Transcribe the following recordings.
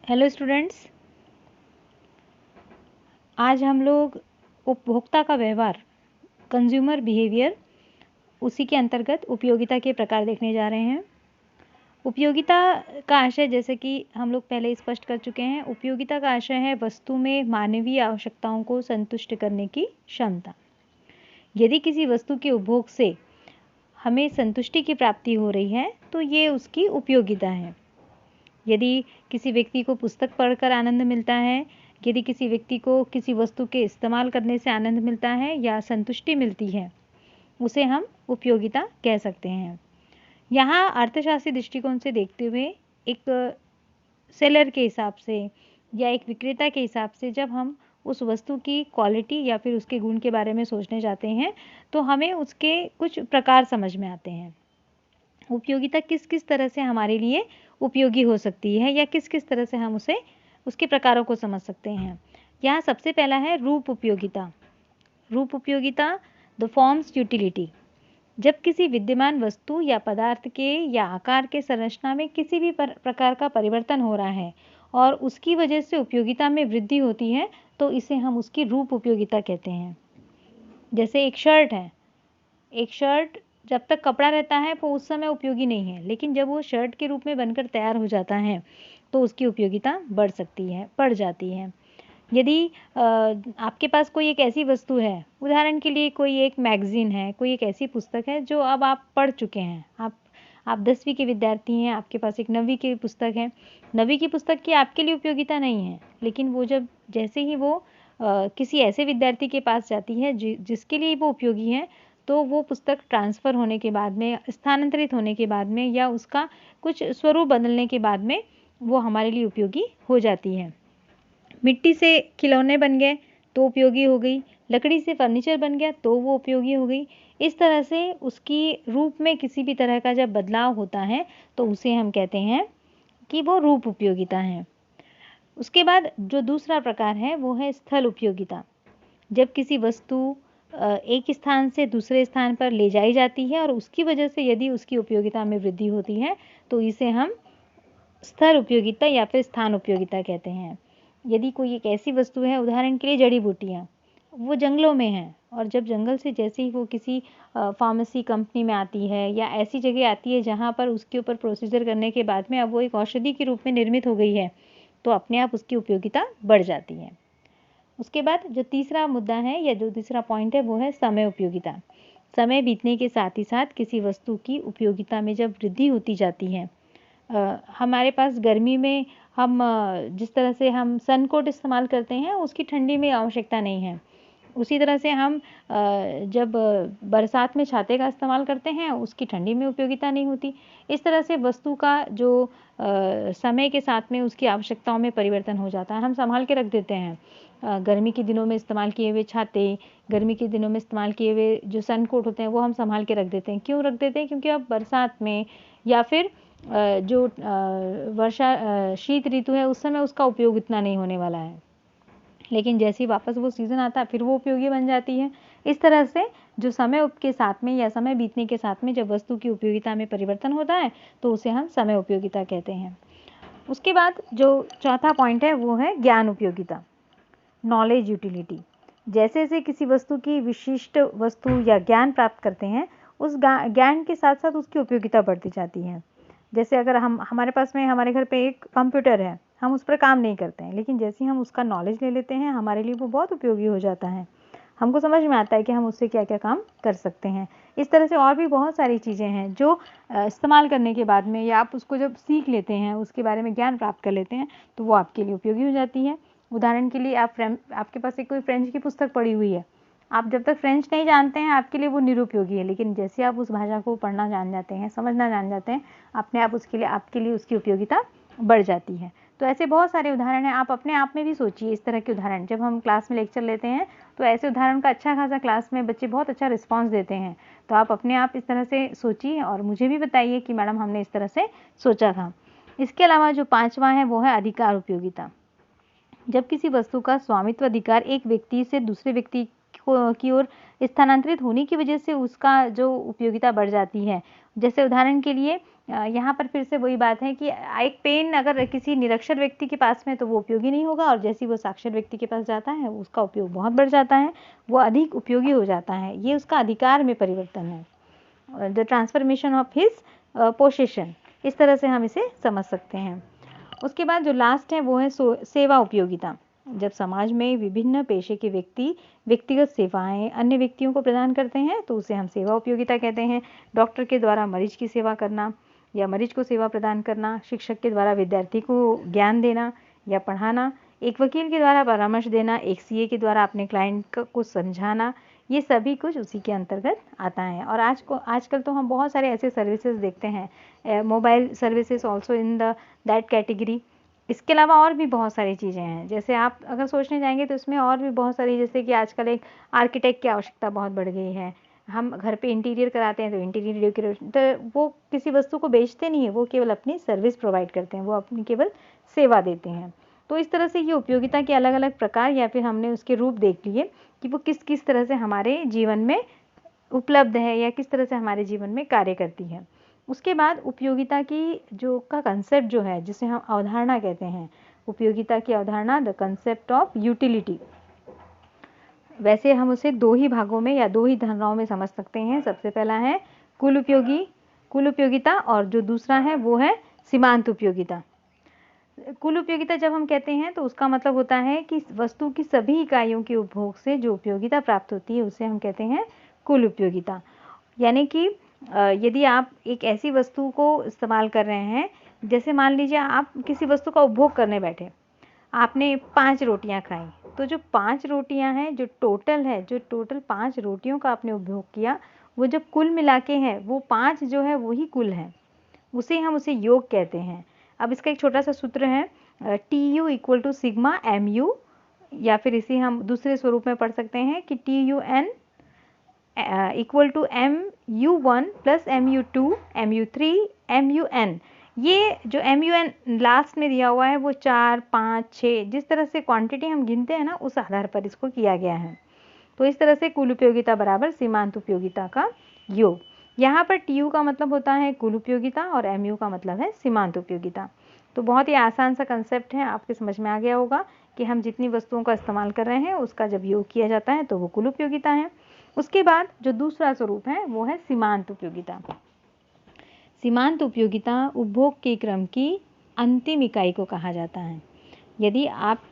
Hello students, आज हम लोग उपभोक्ता का व्यवहार, कंज्यूमर बिहेवियर, उसी के अंतर्गत उपयोगिता के प्रकार देखने जा रहे हैं। उपयोगिता का आशय, जैसे कि हम लोग पहले स्पष्ट कर चुके हैं, उपयोगिता का आशय है वस्तु में मानवीय आवश्यकताओं को संतुष्ट करने की क्षमता। यदि किसी वस्तु के उपभोग से हमें संतुष्टि की प्राप्ति हो रही है तो ये उसकी उपयोगिता है। यदि किसी व्यक्ति को पुस्तक पढ़कर आनंद मिलता है, यदि किसी व्यक्ति को किसी वस्तु के इस्तेमाल करने से आनंद मिलता है या संतुष्टि मिलती है, उसे हम उपयोगिता कह सकते हैं। यहाँ अर्थशास्त्री दृष्टिकोण से देखते हुए एक सेलर के हिसाब से या एक विक्रेता के हिसाब से जब हम उस वस्तु की क्वालिटी या फिर उसके गुण के बारे में सोचने जाते हैं तो हमें उसके कुछ प्रकार समझ में आते हैं। उपयोगिता किस किस तरह से हमारे लिए उपयोगी हो सकती है या किस किस तरह से हम उसे उसके प्रकारों को समझ सकते हैं। यहाँ सबसे पहला है रूप उपयोगिता। रूप उपयोगिता, द फॉर्म्स यूटिलिटी। जब किसी विद्यमान वस्तु या पदार्थ के या आकार के संरचना में किसी भी प्रकार का परिवर्तन हो रहा है और उसकी वजह से उपयोगिता में वृद्धि होती है तो इसे हम उसकी रूप उपयोगिता कहते हैं। जैसे एक शर्ट है, एक शर्ट जब तक कपड़ा रहता है वो उस समय उपयोगी नहीं है, लेकिन जब वो शर्ट के रूप में बनकर तैयार हो जाता है तो उसकी उपयोगिता बढ़ जाती है। यदि आपके पास कोई एक ऐसी वस्तु है, उदाहरण के लिए कोई एक मैगज़ीन है, कोई एक ऐसी पुस्तक है जो अब आप पढ़ चुके हैं, आप 10वीं के विद्यार्थी हैं, आपके पास एक 9वीं की पुस्तक है। 9वीं की पुस्तक की आपके लिए उपयोगिता नहीं है, लेकिन वो जैसे ही वो किसी ऐसे विद्यार्थी के पास जाती है जिसके लिए वो उपयोगी है, तो वो पुस्तक ट्रांसफ़र होने के बाद में, स्थानांतरित होने के बाद में या उसका कुछ स्वरूप बदलने के बाद में वो हमारे लिए उपयोगी हो जाती है। मिट्टी से खिलौने बन गए तो उपयोगी हो गई, लकड़ी से फर्नीचर बन गया तो वो उपयोगी हो गई। इस तरह से उसकी रूप में किसी भी तरह का जब बदलाव होता है तो उसे हम कहते हैं कि वो रूप उपयोगिता है। उसके बाद जो दूसरा प्रकार है वो है स्थल उपयोगिता। जब किसी वस्तु एक स्थान से दूसरे स्थान पर ले जाई जाती है और उसकी वजह से यदि उसकी उपयोगिता में वृद्धि होती है तो इसे हम स्थल उपयोगिता या फिर स्थान उपयोगिता कहते हैं। यदि कोई एक ऐसी वस्तु है, उदाहरण के लिए जड़ी बूटियाँ, वो जंगलों में हैं और जब जंगल से जैसे ही वो किसी फार्मेसी कंपनी में आती है या ऐसी जगह आती है जहाँ पर उसके ऊपर प्रोसीजर करने के बाद में अब वो एक औषधि के रूप में निर्मित हो गई है, तो अपने आप उसकी उपयोगिता बढ़ जाती है। उसके बाद जो तीसरा मुद्दा है या जो तीसरा पॉइंट है वो है समय उपयोगिता। समय बीतने के साथ ही साथ किसी वस्तु की उपयोगिता में जब वृद्धि होती जाती है, हमारे पास गर्मी में हम जिस तरह से हम सन कोट इस्तेमाल करते हैं उसकी ठंडी में आवश्यकता नहीं है। उसी तरह से हम जब बरसात में छाते का इस्तेमाल करते हैं उसकी ठंडी में उपयोगिता नहीं होती। इस तरह से वस्तु का जो समय के साथ में उसकी आवश्यकताओं में परिवर्तन हो जाता है। हम संभाल के रख देते हैं गर्मी के दिनों में इस्तेमाल किए हुए छाते, गर्मी के दिनों में इस्तेमाल किए हुए जो सन कोट होते हैं वो हम संभाल के रख देते हैं। क्यों रख देते हैं? क्योंकि अब बरसात में या फिर जो शीत ऋतु है उस समय उसका उपयोग इतना नहीं होने वाला है, लेकिन जैसे ही वापस वो सीज़न आता है फिर वो उपयोगी बन जाती है। इस तरह से जो समय के साथ में या समय बीतने के साथ में जब वस्तु की उपयोगिता में परिवर्तन होता है तो उसे हम समय उपयोगिता कहते हैं। उसके बाद जो चौथा पॉइंट है वो है ज्ञान उपयोगिता, नॉलेज यूटिलिटी। जैसे जैसे किसी वस्तु की विशिष्ट वस्तु या ज्ञान प्राप्त करते हैं उस ज्ञान के साथ साथ उसकी उपयोगिता बढ़ती जाती है। जैसे अगर हमारे पास में हमारे घर पे एक कंप्यूटर है, हम उस पर काम नहीं करते हैं, लेकिन जैसे ही हम उसका नॉलेज ले लेते हैं हमारे लिए वो बहुत उपयोगी हो जाता है। हमको समझ में आता है कि हम उससे क्या क्या काम कर सकते हैं। इस तरह से और भी बहुत सारी चीज़ें हैं जो इस्तेमाल करने के बाद में या आप उसको जब सीख लेते हैं, उसके बारे में ज्ञान प्राप्त कर लेते हैं तो वो आपके लिए उपयोगी हो जाती है। उदाहरण के लिए आपके पास एक कोई फ्रेंच की पुस्तक पड़ी हुई है, आप जब तक फ्रेंच नहीं जानते हैं आपके लिए वो निरुपयोगी है, लेकिन जैसे आप उस भाषा को पढ़ना जान जाते हैं, समझना जान जाते हैं, अपने आप आपके लिए उसकी उपयोगिता बढ़ जाती है। तो ऐसे बहुत सारे उदाहरण हैं, आप अपने आप में भी सोचिए इस तरह के उदाहरण। जब हम क्लास में लेक्चर लेते हैं तो ऐसे उदाहरण का अच्छा खासा क्लास में बच्चे बहुत अच्छा रिस्पॉन्स देते हैं। तो आप अपने आप इस तरह से सोचिए और मुझे भी बताइए कि मैडम हमने इस तरह से सोचा था। इसके अलावा जो पाँचवा है वो है अधिकार उपयोगिता। जब किसी वस्तु का स्वामित्व अधिकार एक व्यक्ति से दूसरे व्यक्ति की ओर स्थानांतरित होने की वजह से उसका जो उपयोगिता बढ़ जाती है। जैसे उदाहरण के लिए यहाँ पर फिर से वही बात है कि एक पेन अगर किसी निरक्षर व्यक्ति के पास में तो वो उपयोगी नहीं होगा, और जैसे ही वो साक्षर व्यक्ति के पास जाता है उसका उपयोग बहुत बढ़ जाता है, वो अधिक उपयोगी हो जाता है। ये उसका अधिकार में परिवर्तन है, the transformation of his possession, इस तरह से हम इसे समझ सकते हैं। उसके बाद जो लास्ट है वो है सेवा उपयोगिता। जब समाज में विभिन्न पेशे के व्यक्ति व्यक्तिगत सेवाएं अन्य व्यक्तियों को प्रदान करते हैं तो उसे हम सेवा उपयोगिता कहते हैं। डॉक्टर के द्वारा मरीज की सेवा करना या मरीज को सेवा प्रदान करना, शिक्षक के द्वारा विद्यार्थी को ज्ञान देना या पढ़ाना, एक वकील के द्वारा परामर्श देना, एक सीए के द्वारा अपने क्लाइंट को समझाना, ये सभी कुछ उसी के अंतर्गत आता है। और आजकल तो हम बहुत सारे ऐसे सर्विसेज देखते हैं, mobile services also in that category. इसके अलावा और भी बहुत सारी चीज़ें हैं, जैसे आप अगर सोचने जाएंगे तो इसमें और भी बहुत सारी, जैसे कि आजकल एक आर्किटेक्ट की आवश्यकता बहुत बढ़ गई है। हम घर पे इंटीरियर कराते हैं तो इंटीरियर डेकोरेशन, तो वो किसी वस्तु को बेचते नहीं है, वो केवल अपनी सर्विस प्रोवाइड करते हैं, वो अपनी केवल सेवा देते हैं। तो इस तरह से ये उपयोगिता के अलग अलग प्रकार या फिर हमने उसके रूप देख लिए कि वो किस किस तरह से हमारे जीवन में उपलब्ध है या किस तरह से हमारे जीवन में कार्य करती है। उसके बाद उपयोगिता की जो का कंसेप्ट जो है, जिसे हम अवधारणा कहते हैं, उपयोगिता की अवधारणा, द कंसेप्ट ऑफ यूटिलिटी। वैसे हम उसे दो ही भागों में या दो ही धारणाओं में समझ सकते हैं। सबसे पहला है कुल उपयोगिता, और जो दूसरा है वो है सीमांत उपयोगिता। कुल उपयोगिता जब हम कहते हैं तो उसका मतलब होता है कि वस्तु की सभी इकाइयों के उपभोग से जो उपयोगिता प्राप्त होती है उसे हम कहते हैं कुल उपयोगिता। यानी कि यदि आप एक ऐसी वस्तु को इस्तेमाल कर रहे हैं, जैसे मान लीजिए आप किसी वस्तु का उपभोग करने बैठे, आपने 5 रोटियां खाई, तो जो 5 रोटियां हैं, जो टोटल 5 रोटियों का आपने उपभोग किया, वो जब कुल मिला के है वो 5 जो है वही कुल है, उसे योग कहते हैं। अब इसका एक छोटा सा सूत्र है, TU equal to sigma MU, या फिर इसे हम दूसरे स्वरूप में पढ़ सकते हैं कि TUN equal to MU1 plus MU2 MU3 MUN। ये जो MUN लास्ट में दिया हुआ है वो 4, 5, 6 जिस तरह से क्वांटिटी हम गिनते हैं ना, उस आधार पर इसको किया गया है। तो इस तरह से कुल उपयोगिता बराबर सीमांत उपयोगिता का योग। यहाँ पर TU का मतलब होता है कुल उपयोगिता और MU का मतलब है सीमांत उपयोगिता। तो बहुत ही आसान सा कंसेप्ट है, आपके समझ में आ गया होगा कि हम जितनी वस्तुओं का इस्तेमाल कर रहे हैं उसका जब योग किया जाता है तो वो कुल उपयोगिता है। उसके बाद जो दूसरा स्वरूप है वो है सीमांत उपयोगिता। सीमांत उपयोगिता उपभोग के क्रम की अंतिम इकाई को कहा जाता है। यदि आप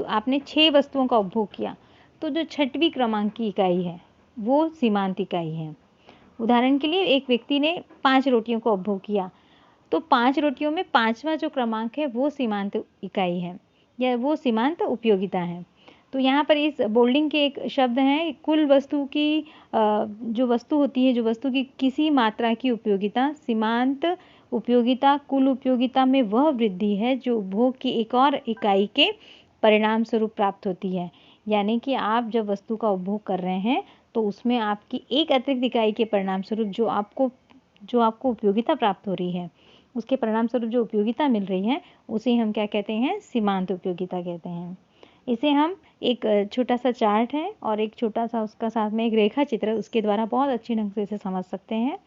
आपने 6 वस्तुओं का उपभोग किया तो जो 6वीं क्रमांक की इकाई है वो सीमांत इकाई है। उदाहरण के लिए एक व्यक्ति ने 5 रोटियों का उपभोग किया, तो 5 रोटियों में 5वां जो क्रमांक है वो सीमांत इकाई है या वो सीमांत उपयोगिता है। तो यहाँ पर इस बोल्डिंग के एक शब्द हैं, कुल वस्तु की जो वस्तु होती है, जो वस्तु की किसी मात्रा की उपयोगिता, सीमांत उपयोगिता कुल उपयोगिता में वह वृद्धि है जो उपभोग की एक और इकाई के परिणाम स्वरूप प्राप्त होती है। यानी कि आप जब वस्तु का उपभोग कर रहे हैं तो उसमें आपकी एक अतिरिक्त इकाई के परिणाम स्वरूप जो आपको उपयोगिता प्राप्त हो रही है, उसके परिणाम स्वरूप जो उपयोगिता मिल रही है उसे हम क्या कहते हैं, सीमांत उपयोगिता कहते हैं। इसे हम एक छोटा सा चार्ट है और एक छोटा सा उसका साथ में एक रेखा चित्र, उसके द्वारा बहुत अच्छी ढंग से इसे समझ सकते हैं।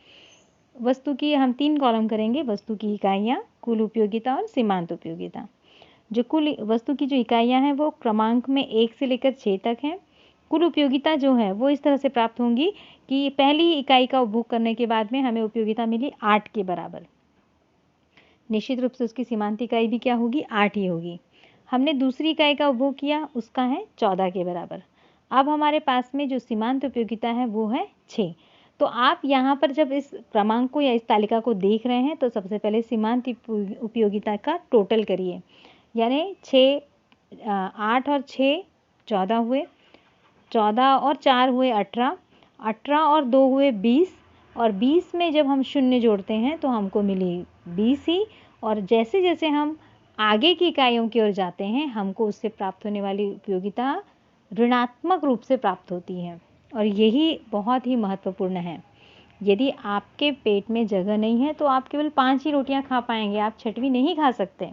वस्तु की हम 3 कॉलम करेंगे, वस्तु की इकाइयाँ, कुल उपयोगिता और सीमांत उपयोगिता। जो कुल वस्तु की जो इकाइयाँ हैं वो क्रमांक में 1 से लेकर 6 तक हैं। कुल उपयोगिता जो है वो इस तरह से प्राप्त होंगी कि पहली इकाई का उपभोग करने के बाद में हमें उपयोगिता मिली 8 के बराबर। निश्चित रूप से उसकी सीमांत इकाई भी क्या होगी, 8 ही होगी। हमने दूसरी इकाई का उपभोग किया, उसका है 14 के बराबर। अब हमारे पास में जो सीमांत उपयोगिता है वो है 6। तो आप यहाँ पर जब इस क्रमांक को या इस तालिका को देख रहे हैं तो सबसे पहले सीमांत उपयोगिता का टोटल करिए, यानी 8 और 6 14 हुए, 14 और 4 हुए 18, 18 और 2 हुए 20, और 20 में जब हम शून्य जोड़ते हैं तो हमको मिली 20 ही। और जैसे जैसे हम आगे की इकाइयों की ओर जाते हैं हमको उससे प्राप्त होने वाली उपयोगिता ऋणात्मक रूप से प्राप्त होती है, और यही बहुत ही महत्वपूर्ण है। यदि आपके पेट में जगह नहीं है तो आप केवल 5 ही रोटियां खा पाएंगे, आप 6वीं नहीं खा सकते।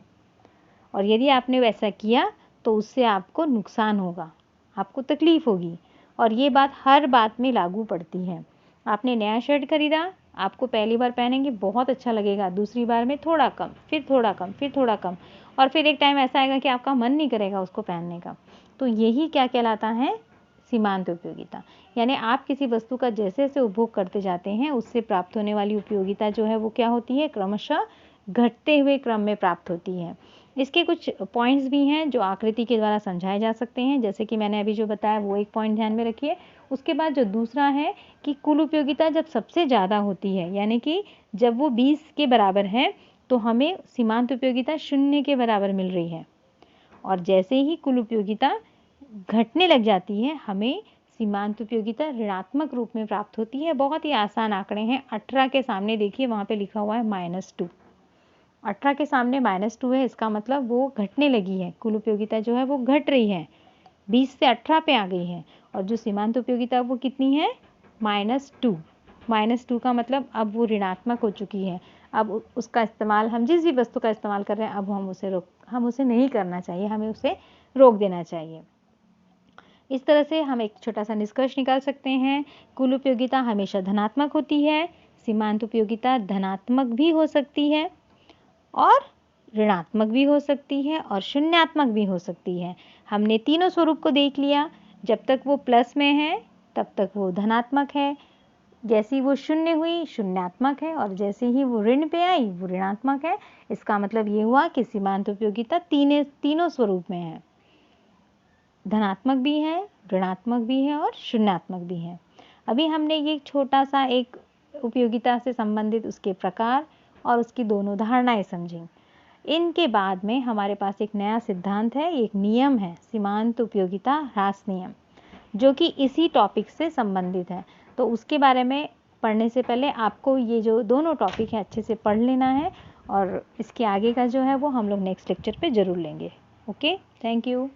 और यदि आपने वैसा किया तो उससे आपको नुकसान होगा, आपको तकलीफ होगी। और ये बात हर बात में लागू पड़ती है। आपने नया शर्ट खरीदा, आपको पहली बार पहनेंगे बहुत अच्छा लगेगा, दूसरी बार में थोड़ा कम, फिर थोड़ा कम, फिर थोड़ा कम, और फिर एक टाइम ऐसा आएगा कि आपका मन नहीं करेगा उसको पहनने का। तो यही क्या कहलाता है? सीमांत उपयोगिता। यानी आप किसी वस्तु का जैसे जैसे उपभोग करते जाते हैं उससे प्राप्त होने वाली उपयोगिता जो है वो क्या होती है? क्रमशः घटते हुए क्रम में प्राप्त होती है। इसके कुछ पॉइंट्स भी हैं जो आकृति के द्वारा समझाए जा सकते हैं, जैसे कि मैंने अभी जो बताया वो एक पॉइंट ध्यान में रखिए। उसके बाद जो दूसरा है कि कुल उपयोगिता जब सबसे ज़्यादा होती है, यानी कि जब वो 20 के बराबर है तो हमें सीमांत उपयोगिता 0 के बराबर मिल रही है, और जैसे ही कुल उपयोगिता घटने लग जाती है हमें सीमांत उपयोगिता ऋणात्मक रूप में प्राप्त होती है। बहुत ही आसान आंकड़े हैं। 18 के सामने देखिए वहाँ पे लिखा हुआ है -2। 18 के सामने -2 है, इसका मतलब वो घटने लगी है, कुल उपयोगिता जो है वो घट रही है, 20 से 18 पे आ गई है। और जो सीमांत उपयोगिता वो कितनी है? -2। -2 का मतलब अब वो ऋणात्मक हो चुकी है। अब उसका इस्तेमाल, हम जिस भी वस्तु का इस्तेमाल कर रहे हैं, अब हम उसे नहीं करना चाहिए, हमें उसे रोक देना चाहिए। इस तरह से हम एक छोटा सा निष्कर्ष निकाल सकते हैं। कुल उपयोगिता हमेशा धनात्मक होती है, सीमांत उपयोगिता धनात्मक भी हो सकती है और ऋणात्मक भी हो सकती है और शून्यात्मक भी हो सकती है। हमने तीनों स्वरूप को देख लिया। जब तक वो प्लस में है तब तक वो धनात्मक है, जैसी वो शून्य हुई शून्यात्मक है, और जैसे ही वो ऋण पे आई वो ऋणात्मक है। इसका मतलब ये हुआ कि सीमांत उपयोगिता तीनों स्वरूप में है, धनात्मक भी है, ऋणात्मक भी है और शून्यात्मक भी है। अभी हमने ये छोटा सा एक उपयोगिता से संबंधित उसके प्रकार और उसकी दोनों धारणाएं समझी। इनके बाद में हमारे पास एक नया सिद्धांत है, एक नियम है, सीमांत उपयोगिता ह्रास नियम, जो कि इसी टॉपिक से संबंधित है। तो उसके बारे में पढ़ने से पहले आपको ये जो दोनों टॉपिक है अच्छे से पढ़ लेना है, और इसके आगे का जो है वो हम लोग नेक्स्ट लेक्चर पे ज़रूर लेंगे। Okay, thank you.